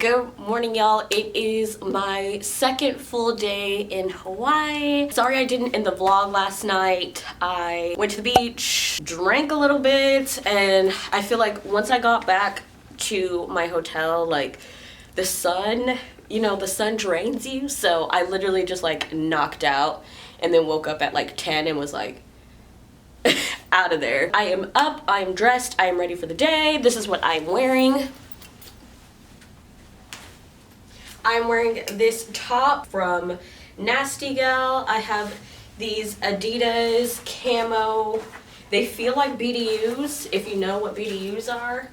Good morning, y'all. It is my second full day in Hawaii. Sorry I didn't end the vlog last night. I went to the beach, drank a little bit, and I feel like once I got back to my hotel, like the sun, you know, the sun drains you. So I literally just like knocked out and then woke up at like 10 and was like out of there. I am up, I am dressed, I am ready for the day. This is what I'm wearing. I'm wearing this top from Nasty Gal. I have these Adidas camo. They feel like BDUs, if you know what BDUs are.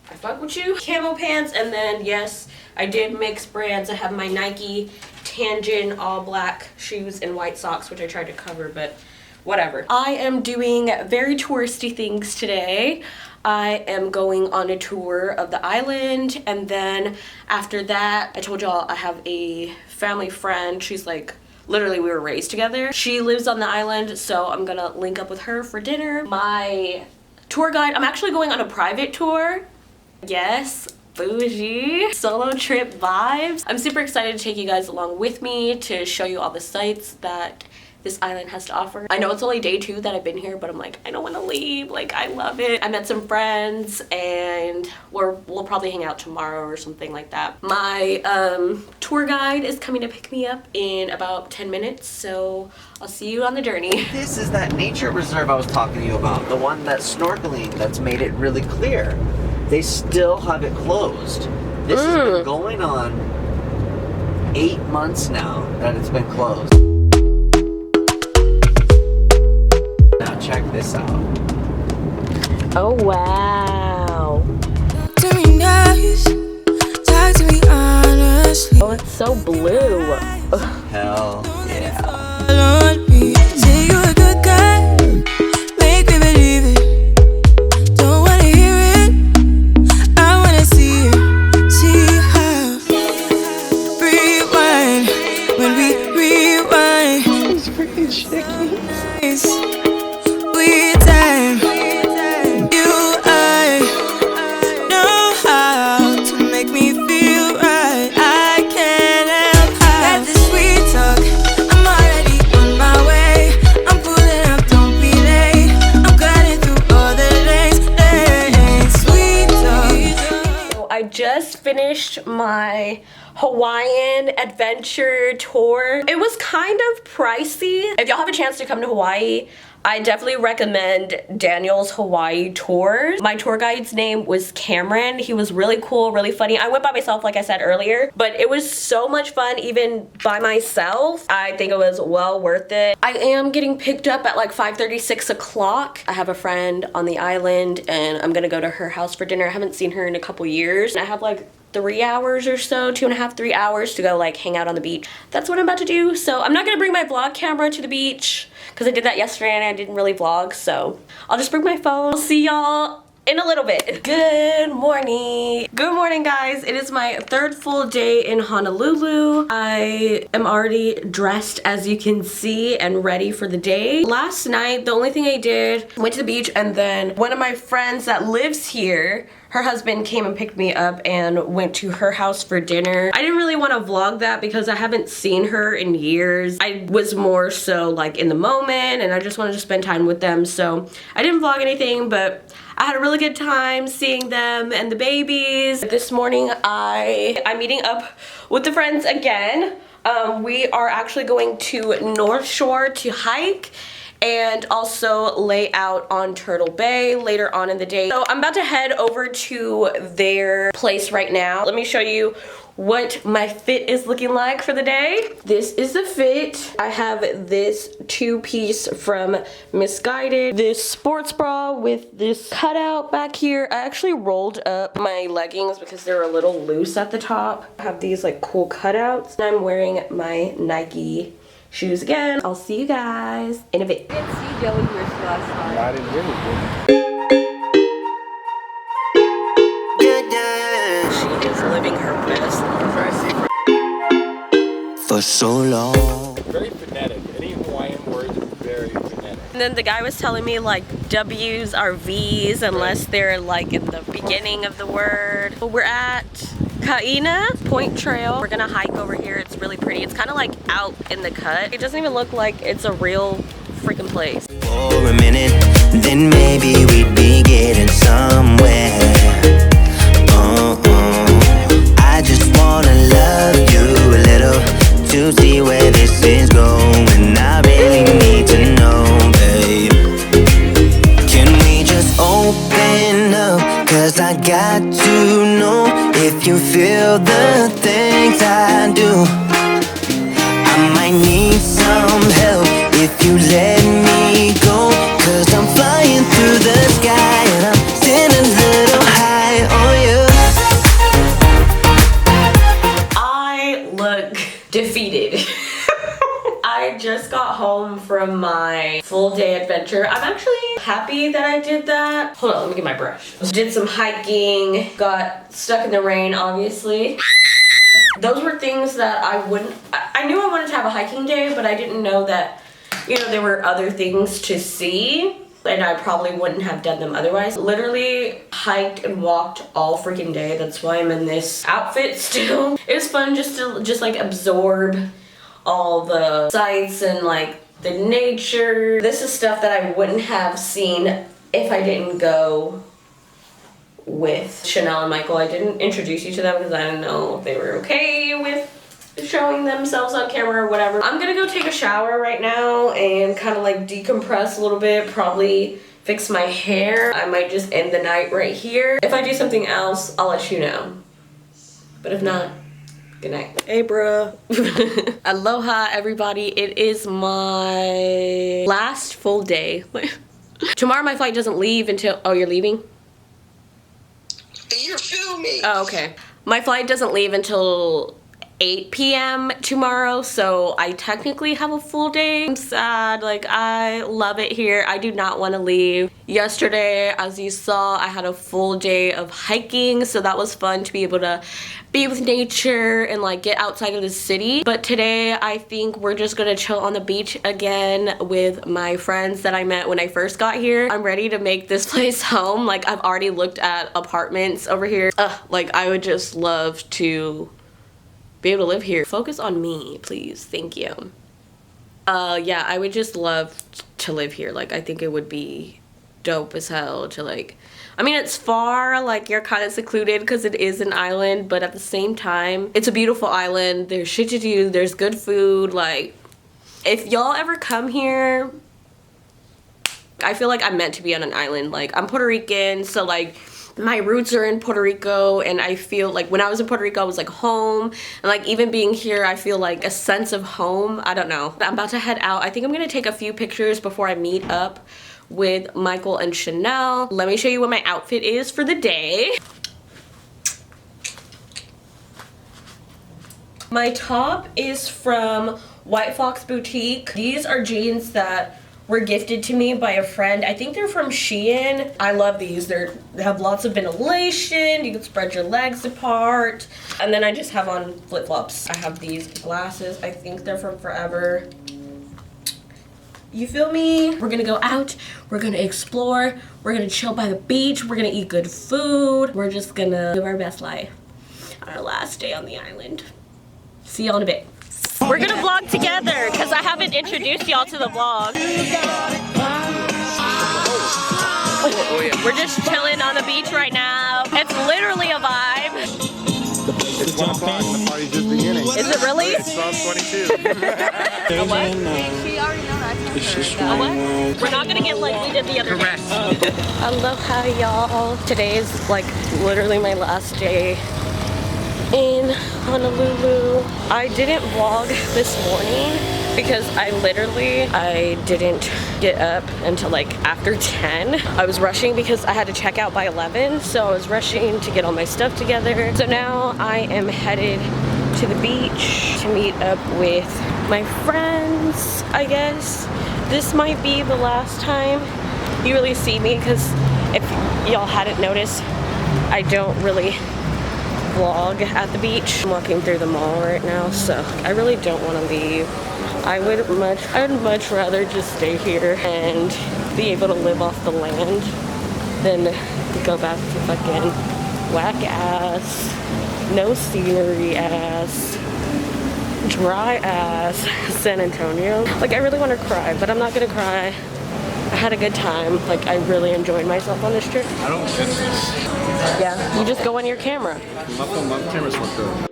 I fuck with you. Camo pants, and then yes, I did mix brands. I have my Nike Tangent all black shoes and white socks, which I tried to cover, but whatever. I am doing very touristy things today. I am going on a tour of the island, and then after that, I told y'all I have a family friend. She's like, literally we were raised together. She lives on the island, so I'm gonna link up with her for dinner. My tour guide, I'm actually going on a private tour. Yes, bougie, solo trip vibes. I'm super excited to take you guys along with me to show you all the sights that this island has to offer. I know it's only day 2 that I've been here, but I'm like, I don't want to leave. Like, I love it. I met some friends, and we'll probably hang out tomorrow or something like that. My tour guide is coming to pick me up in about 10 minutes, so I'll see you on the journey. This is that nature reserve I was talking to you about, the one that's snorkeling that's made it really clear. They still have it closed. This has been going on 8 months now that it's been closed. Check this out. Oh wow. To me nice, talk to me honestly. Oh, it's so blue. Hell yeah. Say you're a good guy, make me believe it. Don't wanna hear it, I wanna see it. See how rewind when we rewind. It's freaking shaky. Nice. Time, you, I know how to make me feel right. I can't help how this sweet talk. I'm already on my way. I'm pulling up, don't be late. I'm cutting through all the lanes. Sweet talk. So I just finished my Hawaiian adventure tour. It was kind of pricey. If y'all have a chance to come to Hawaii, I definitely recommend Daniel's Hawaii tours. My tour guide's name was Cameron. He was really cool, really funny. I went by myself, like I said earlier, but it was so much fun even by myself. I think it was well worth it. I am getting picked up at like 5:30, 6 o'clock. I have a friend on the island, and I'm gonna go to her house for dinner. I haven't seen her in a couple years. I have like 3 hours or so, 2.5, 3 hours to go like hang out on the beach. That's what I'm about to do. So I'm not gonna bring my vlog camera to the beach because I did that yesterday and I didn't really vlog. So I'll just bring my phone. I'll see y'all in a little bit. Good morning. Good morning, guys. It is my 3rd full day in Honolulu. I am already dressed, as you can see, and ready for the day. Last night, the only thing I did, went to the beach, and then one of my friends that lives here, her husband came and picked me up and went to her house for dinner. I didn't really want to vlog that because I haven't seen her in years. I was more so like in the moment, and I just wanted to spend time with them. So I didn't vlog anything, but I had a really good time seeing them and the babies. This morning I'm meeting up with the friends again. We are actually going to North Shore to hike and also lay out on Turtle Bay later on in the day. So I'm about to head over to their place right now. Let me show you what my fit is looking like for the day. This is the fit. I have this 2-piece from Misguided, this sports bra with this cutout back here. I actually rolled up my leggings because they're a little loose at the top. I have these like cool cutouts. And I'm wearing my Nike shoes again. I'll see you guys in a bit. I didn't see Jellyfish last night. I didn't really. She is living her best life. For so long. Very phonetic. Any Hawaiian words are very phonetic. And then the guy was telling me like W's are V's unless they're like in the beginning of the word. We're at Aiyana Point Trail. We're gonna hike over here. It's really pretty. It's kind of like out in the cut. It doesn't even look like it's a real freaking place. For a minute, then maybe we'd be getting somewhere. I just wanna love you a little to see where this is going. I really need to know, babe. Can we just open up? Cause I got to know if you feel the things I do. I might need some help if you let me go. Cause I'm flying through the sky and I'm sitting a little high on you. I look defeated. I just got home from my full day adventure. I'm actually happy that I did that. Hold on, let me get my brush. Did some hiking, got stuck in the rain, obviously. Those were things that I knew I wanted to have a hiking day, but I didn't know that, you know, there were other things to see, and I probably wouldn't have done them otherwise. Literally hiked and walked all freaking day. That's why I'm in this outfit still. It was fun just to like absorb all the sights and like the nature. This is stuff that I wouldn't have seen if I didn't go with Chanel and Michael. I didn't introduce you to them because I didn't know if they were okay with showing themselves on camera or whatever. I'm gonna go take a shower right now and kind of like decompress a little bit, probably fix my hair. I might just end the night right here. If I do something else, I'll let you know. But if not, good night. Hey, bruh. Aloha, everybody. It is my last full day. Tomorrow my flight doesn't leave until... Oh, you're leaving? You feel me? Oh, okay. My flight doesn't leave until 8 p.m. tomorrow, so I technically have a full day. I'm sad. Like, I love it here. I do not want to leave. Yesterday, as you saw, I had a full day of hiking, so that was fun to be able to be with nature and like get outside of the city. But today, I think we're just gonna chill on the beach again with my friends that I met when I first got here. I'm ready to make this place home. Like, I've already looked at apartments over here. Like, I would just love to be able to live here. Focus on me, please. Thank you. Yeah, I would just love to live here. Like, I think it would be dope as hell to like, I mean, it's far, like you're kind of secluded because it is an island, but at the same time, it's a beautiful island. There's shit to do. There's good food. Like, if y'all ever come here, I feel like I'm meant to be on an island. Like, I'm Puerto Rican, so like, my roots are in Puerto Rico, and I feel like when I was in Puerto Rico, I was like home, and like even being here, I feel like a sense of home. I don't know. I'm about to head out. I think I'm gonna take a few pictures before I meet up with Michael and Chanel. Let me show you what my outfit is for the day. My top is from White Fox Boutique. These are jeans that were gifted to me by a friend. I think they're from Shein. I love these. They have lots of ventilation. You can spread your legs apart. And then I just have on flip-flops. I have these glasses. I think they're from Forever. You feel me? We're gonna go out. We're gonna explore. We're gonna chill by the beach. We're gonna eat good food. We're just gonna live our best life on our last day on the island. See y'all in a bit. We're gonna vlog together because I haven't introduced y'all to the vlog. We're just chilling on the beach right now. It's literally a vibe. It's 1 o'clock and the party's just beginning. Is it really? It's 12:22. A what? She already knows that. A what? We're not gonna get like we did the other day. Aloha, y'all. Today is like literally my last day in Honolulu. I didn't vlog this morning because I didn't get up until like after 10. I was rushing because I had to check out by 11, so I was rushing to get all my stuff together. So now I am headed to the beach to meet up with my friends, I guess. This might be the last time you really see me because if y'all hadn't noticed, I don't really vlog at the beach. I'm walking through the mall right now, so I really don't want to leave. I would much rather just stay here and be able to live off the land than go back to fucking whack ass no scenery ass, dry ass San Antonio. Like, I really want to cry, but I'm not gonna cry. I had a good time. Like, I really enjoyed myself on this trip. I don't get this. Yeah, you just go on your camera. My camera's fucked up.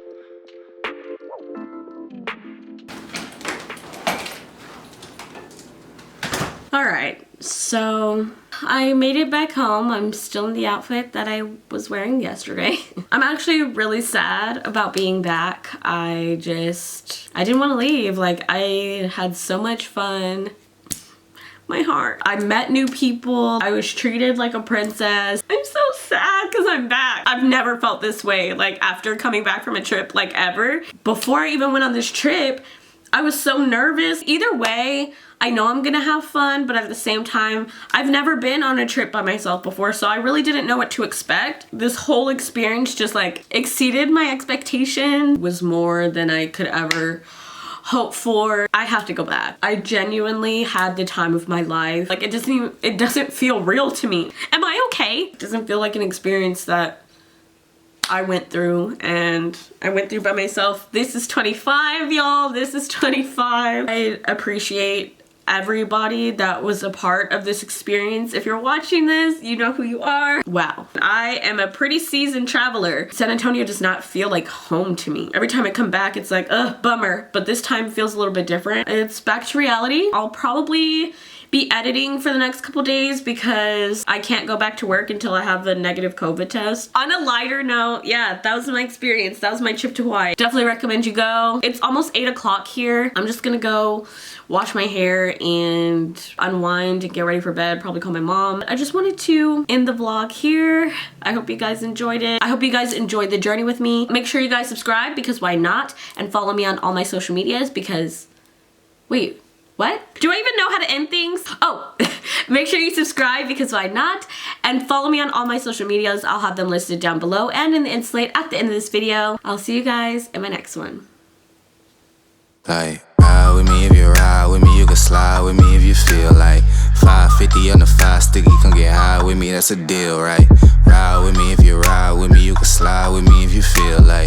Alright, so I made it back home. I'm still in the outfit that I was wearing yesterday. I'm actually really sad about being back. I didn't want to leave. Like, I had so much fun. My heart. I met new people. I was treated like a princess. I'm so sad because I'm back. I've never felt this way, like, after coming back from a trip, like, ever. Before I even went on this trip, I was so nervous. Either way, I know I'm gonna have fun, but at the same time, I've never been on a trip by myself before, so I really didn't know what to expect. This whole experience just, like, exceeded my expectation. It was more than I could ever hope for. I have to go back. I genuinely had the time of my life. Like, it doesn't feel real to me. Am I okay? It doesn't feel like an experience that I went through, and I went through by myself. This is 25, y'all. This is 25. I appreciate everybody that was a part of this experience. If you're watching this, you know who you are. Wow. I am a pretty seasoned traveler. San Antonio does not feel like home to me. Every time I come back, it's like, ugh, bummer. But this time feels a little bit different. It's back to reality. I'll probably be editing for the next couple days because I can't go back to work until I have the negative COVID test. On a lighter note, yeah, that was my experience. That was my trip to Hawaii. Definitely recommend you go. It's almost 8 o'clock here. I'm just gonna go wash my hair and unwind and get ready for bed, probably call my mom. I just wanted to end the vlog here. I hope you guys enjoyed it. I hope you guys enjoyed the journey with me. Make sure you guys subscribe, because why not? And follow me on all my social medias, because, wait, what? Do I even know how to end things? Oh, make sure you subscribe, because why not? And follow me on all my social medias. I'll have them listed down below and in the insulate at the end of this video. I'll see you guys in my next one. Like, ride with me if you ride with me, you can slide with me if you feel like 550 on the 5 sticky, come get high with me, that's a deal, right? Ride with me if you ride with me, you can slide with me if you feel like